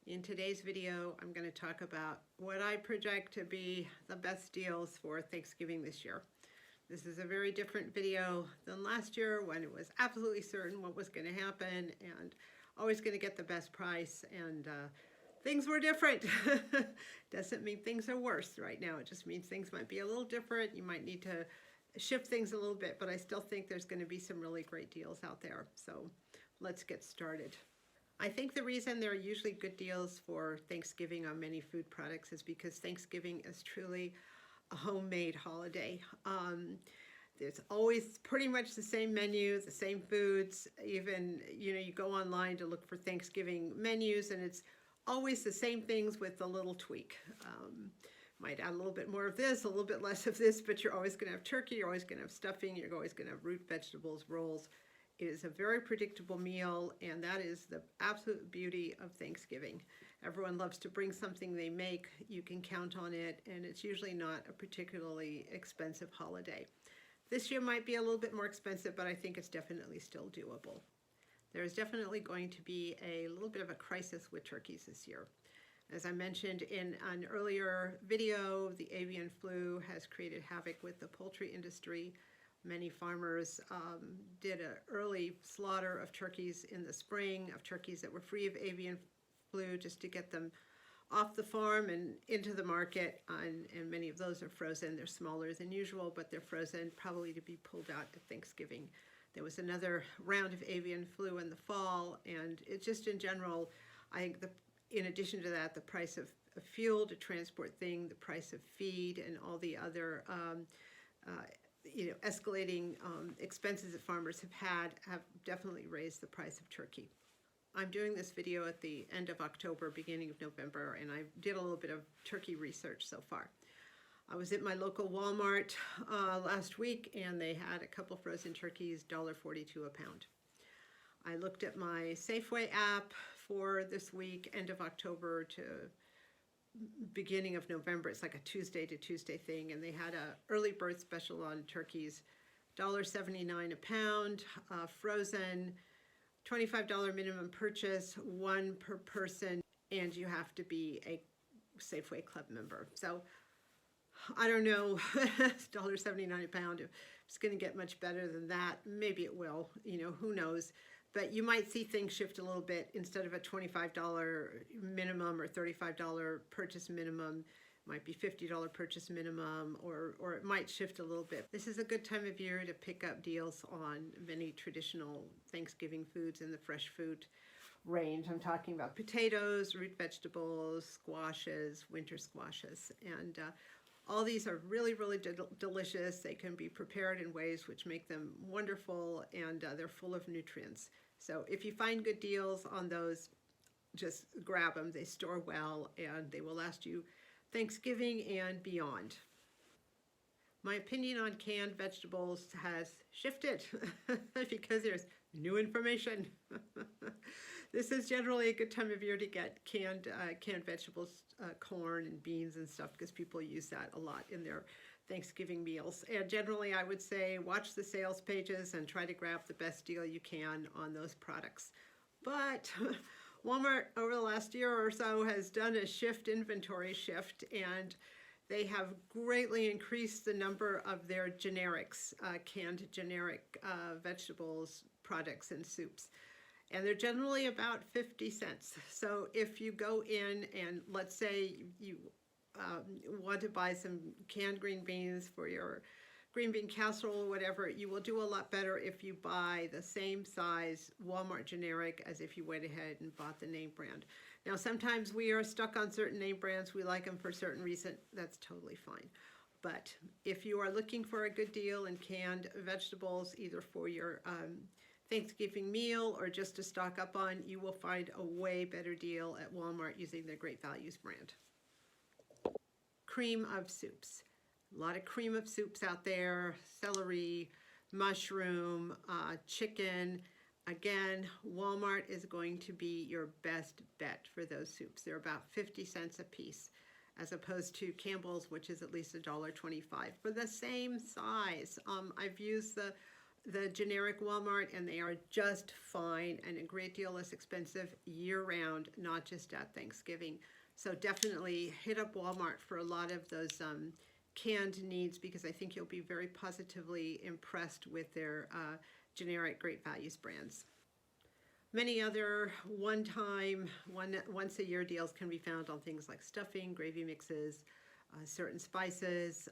In today's video, I'm going to talk about what I project to be the best deals for Thanksgiving this year. This is a very different video than last year when it was absolutely certain what was going to happen and always going to get the best price, and things were different. Doesn't mean things are worse right now. It just means things might be a little different. You might need to shift things a little bit, but I still think there's going to be some really great deals out there. So let's get started. I think the reason there are usually good deals for Thanksgiving on many food products is because Thanksgiving is truly a homemade holiday. There's always pretty much the same menu, the same foods. Even, you go online to look for Thanksgiving menus and it's always the same things with a little tweak. Might add a little bit more of this, a little bit less of this, but you're always going to have turkey, you're always going to have stuffing, you're always going to have root vegetables, rolls. It is a very predictable meal, and that is the absolute beauty of Thanksgiving. Everyone loves to bring something they make. You can count on it, and it's usually not a particularly expensive holiday. This year might be a little bit more expensive, but I think it's definitely still doable. There's definitely going to be a little bit of a crisis with turkeys this year. As I mentioned in an earlier video, the avian flu has created havoc with the poultry industry. Many farmers did an early slaughter of turkeys in the spring, of turkeys that were free of avian flu, just to get them off the farm and into the market, and many of those are frozen. They're smaller than usual, but they're frozen, probably to be pulled out at Thanksgiving. There was another round of avian flu in the fall, and it just in general, I think in addition to that, the price of fuel to transport things, the price of feed, and all the other escalating expenses that farmers have definitely raised the price of turkey. I'm doing this video at the end of October, beginning of November, and I did a little bit of turkey research so far. I was at my local Walmart last week, and they had a couple frozen turkeys, $1.42 a pound. I looked at my Safeway app for this week, end of October to beginning of November. It's like a Tuesday to Tuesday thing, and they had a early bird special on turkeys, $1.79 a pound, frozen, $25 minimum purchase, one per person, and you have to be a Safeway Club member. So I don't know, $1.79 a pound, if it's going to get much better than that. Maybe it will, who knows. But you might see things shift a little bit. Instead of a $25 minimum or $35 purchase minimum, it might be $50 purchase minimum, or it might shift a little bit. This is a good time of year to pick up deals on many traditional Thanksgiving foods in the fresh food range. I'm talking about potatoes, root vegetables, squashes, winter squashes, and all these are really, really delicious. They can be prepared in ways which make them wonderful, and they're full of nutrients. So if you find good deals on those, just grab them. They store well, and they will last you Thanksgiving and beyond. My opinion on canned vegetables has shifted because there's new information. This is generally a good time of year to get canned vegetables, corn and beans and stuff, because people use that a lot in their Thanksgiving meals. And generally, I would say watch the sales pages and try to grab the best deal you can on those products. But Walmart over the last year or so has done a inventory shift, and they have greatly increased the number of their generics, canned generic vegetables, products, and soups. And they're generally about 50 cents. So if you go in and let's say you want to buy some canned green beans for your green bean casserole or whatever, you will do a lot better if you buy the same size Walmart generic as if you went ahead and bought the name brand. Now, sometimes we are stuck on certain name brands. We like them for a certain reason. That's totally fine. But if you are looking for a good deal in canned vegetables, either for your Thanksgiving meal or just to stock up on, you will find a way better deal at Walmart using their Great Values brand. Cream of soups. A lot of cream of soups out there, celery, mushroom, chicken. Again, Walmart is going to be your best bet for those soups. They're about 50 cents a piece, as opposed to Campbell's, which is at least $1.25 for the same size. I've used the generic Walmart, and they are just fine and a great deal less expensive year-round, not just at Thanksgiving. So definitely hit up Walmart for a lot of those canned needs, because I think you'll be very positively impressed with their generic Great Values brands. Many other one-time, once-a-year deals can be found on things like stuffing, gravy mixes, certain spices,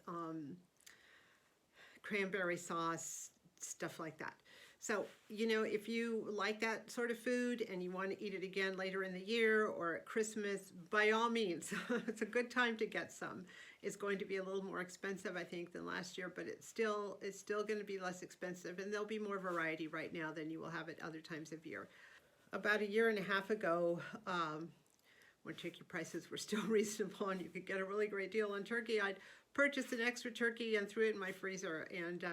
cranberry sauce, stuff like that. So, you know, if you like that sort of food and you want to eat it again later in the year or at Christmas, by all means, it's a good time to get some. It's going to be a little more expensive, I think, than last year, but it's still going to be less expensive, and there'll be more variety right now than you will have at other times of year. About a year and a half ago, when turkey prices were still reasonable and you could get a really great deal on turkey, I'd purchased an extra turkey and threw it in my freezer. And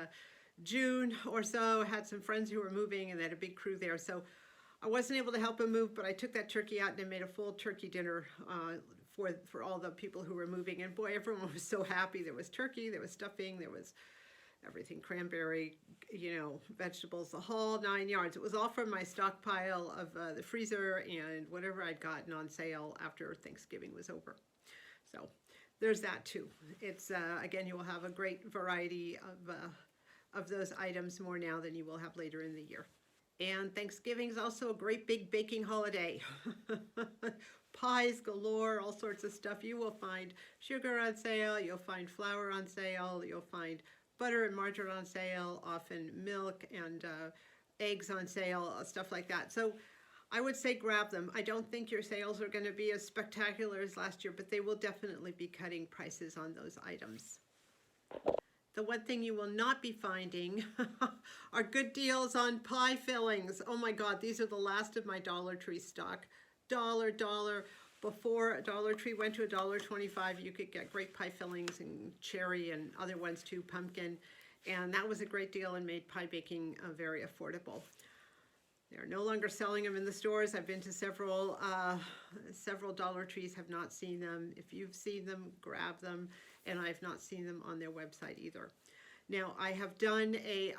June or so, had some friends who were moving, and they had a big crew there. So I wasn't able to help them move, but I took that turkey out and I made a full turkey dinner for all the people who were moving. And boy, everyone was so happy. There was turkey, there was stuffing, there was everything, cranberry, you know, vegetables, the whole 9 yards. It was all from my stockpile of the freezer and whatever I'd gotten on sale after Thanksgiving was over. So there's that too. It's again, you will have a great variety of those items more now than you will have later in the year. And Thanksgiving is also a great big baking holiday. Pies galore, all sorts of stuff. You will find sugar on sale, you'll find flour on sale, you'll find butter and margarine on sale, often milk and eggs on sale, stuff like that. So I would say grab them. I don't think your sales are going to be as spectacular as last year, but they will definitely be cutting prices on those items. The one thing you will not be finding are good deals on pie fillings. Oh my God, these are the last of my Dollar Tree stock. Dollar. Before Dollar Tree went to $1.25, you could get great pie fillings and cherry and other ones too, pumpkin. And that was a great deal and made pie baking very affordable. They're no longer selling them in the stores. I've been to several Dollar Trees, have not seen them. If you've seen them, grab them. And I've not seen them on their website either. Now, I have done a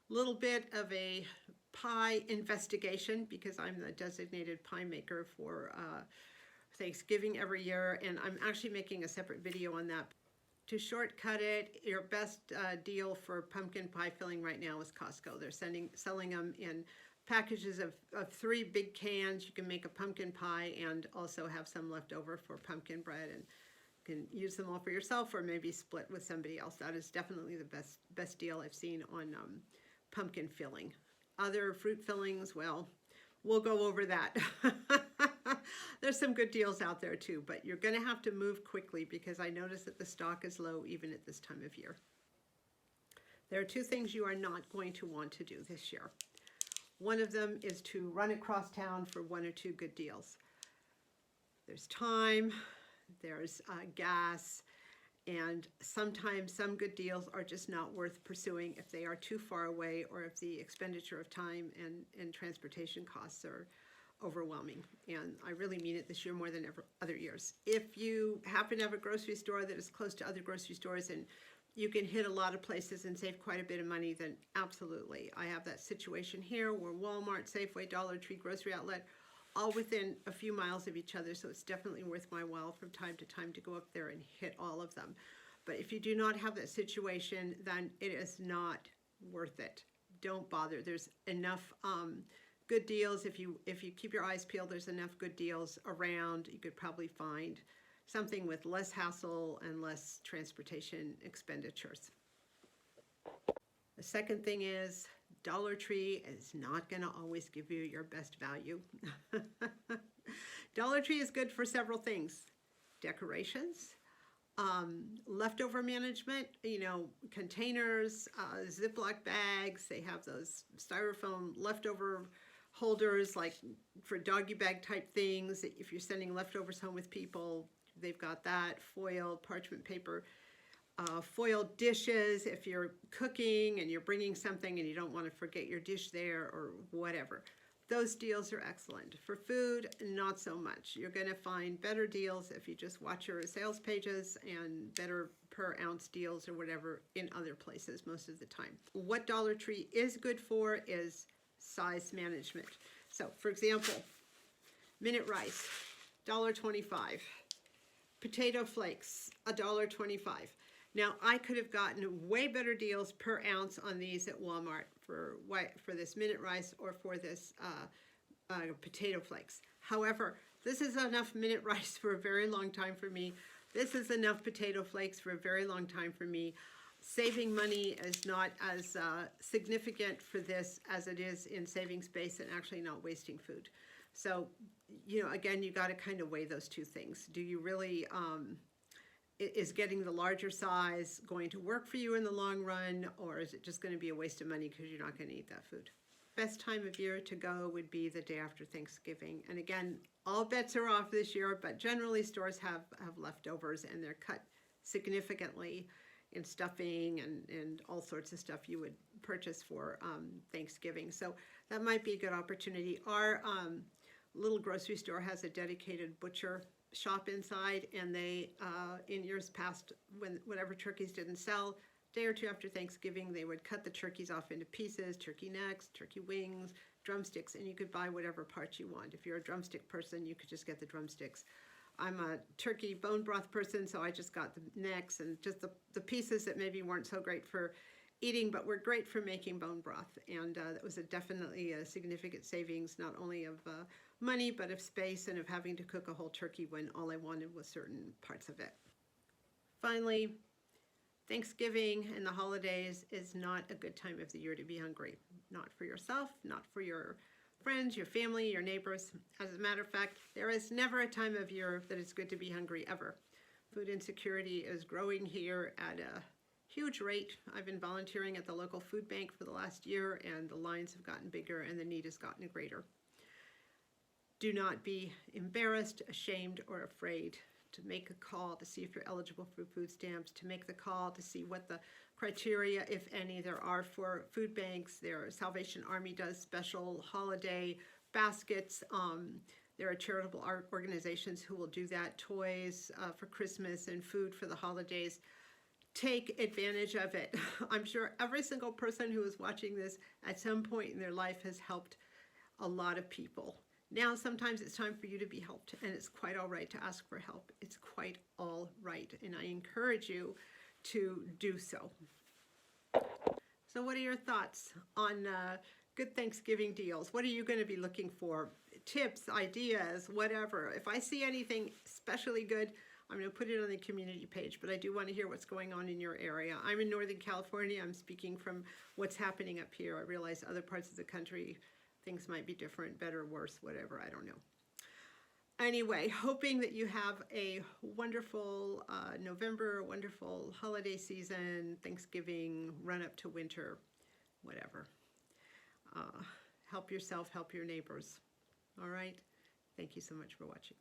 little bit of a pie investigation because I'm the designated pie maker for Thanksgiving every year, and I'm actually making a separate video on that. To shortcut it, your best deal for pumpkin pie filling right now is Costco. They're selling them in packages of 3 big cans. You can make a pumpkin pie and also have some left over for pumpkin bread, and you can use them all for yourself or maybe split with somebody else. That is definitely the best deal I've seen on pumpkin filling. Other fruit fillings, well, we'll go over that. There's some good deals out there too, but you're going to have to move quickly because I notice that the stock is low even at this time of year. There are 2 things you are not going to want to do this year. One of them is to run across town for 1 or 2 good deals. There's time, there's gas, and sometimes some good deals are just not worth pursuing if they are too far away or if the expenditure of time and transportation costs are overwhelming. And I really mean it this year more than other years. If you happen to have a grocery store that is close to other grocery stores and you can hit a lot of places and save quite a bit of money, then absolutely. I have that situation here where Walmart, Safeway, Dollar Tree, grocery outlet, all within a few miles of each other, so it's definitely worth my while from time to time to go up there and hit all of them. But if you do not have that situation, then it is not worth it. Don't bother. There's enough good deals. If you keep your eyes peeled, there's enough good deals around. You could probably find something with less hassle and less transportation expenditures. The second thing is Dollar Tree is not going to always give you your best value. Dollar Tree is good for several things. Decorations, leftover management, you know, containers, Ziploc bags. They have those styrofoam leftover holders like for doggy bag type things. If you're sending leftovers home with people, they've got that. Foil, parchment paper. Foil dishes if you're cooking and you're bringing something and you don't want to forget your dish there or whatever. those deals are excellent. For food, not so much. You're going to find better deals if you just watch your sales pages, and better per ounce deals or whatever in other places most of the time. What Dollar Tree is good for is size management. So, for example, minute rice, $1.25. Potato flakes, $1.25. Now, I could have gotten way better deals per ounce on these at Walmart for this minute rice or for this potato flakes. However, this is enough minute rice for a very long time for me. This is enough potato flakes for a very long time for me. Saving money is not as significant for this as it is in saving space and actually not wasting food. So, you know, again, you got to kind of weigh those two things. Do you really, is getting the larger size going to work for you in the long run, or is it just going to be a waste of money because you're not going to eat that food? Best time of year to go would be the day after Thanksgiving. And again, all bets are off this year, but generally stores have leftovers, and they're cut significantly in stuffing and all sorts of stuff you would purchase for Thanksgiving. So that might be a good opportunity. Our little grocery store has a dedicated butcher shop inside, and they, in years past, whenever turkeys didn't sell, day or two after Thanksgiving, they would cut the turkeys off into pieces, turkey necks, turkey wings, drumsticks, and you could buy whatever parts you want. If you're a drumstick person, you could just get the drumsticks. I'm a turkey bone broth person, so I just got the necks and just the pieces that maybe weren't so great for eating, but were great for making bone broth. And that was definitely a significant savings, not only of money, but of space and of having to cook a whole turkey when all I wanted was certain parts of it. Finally, Thanksgiving and the holidays is not a good time of the year to be hungry. Not for yourself, not for your friends, your family, your neighbors. As a matter of fact, there is never a time of year that it's good to be hungry, ever. Food insecurity is growing here at a huge rate. I've been volunteering at the local food bank for the last year, and the lines have gotten bigger and the need has gotten greater. Do not be embarrassed, ashamed, or afraid to make a call to see if you're eligible for food stamps, to make the call to see what the criteria, if any, there are for food banks. Salvation Army does special holiday baskets. There are charitable organizations who will do that, toys for Christmas and food for the holidays. Take advantage of it. I'm sure every single person who is watching this at some point in their life has helped a lot of people. Now, sometimes it's time for you to be helped, and it's quite all right to ask for help. It's quite all right, and I encourage you to do so. So what are your thoughts on good Thanksgiving deals? What are you going to be looking for? Tips, ideas, whatever. If I see anything especially good, I'm going to put it on the community page, but I do want to hear what's going on in your area. I'm in Northern California. I'm speaking from what's happening up here. I realize other parts of the country, things might be different, better, worse, whatever, I don't know. Anyway, hoping that you have a wonderful November, wonderful holiday season, Thanksgiving, run up to winter, whatever. Help yourself, help your neighbors. All right? Thank you so much for watching.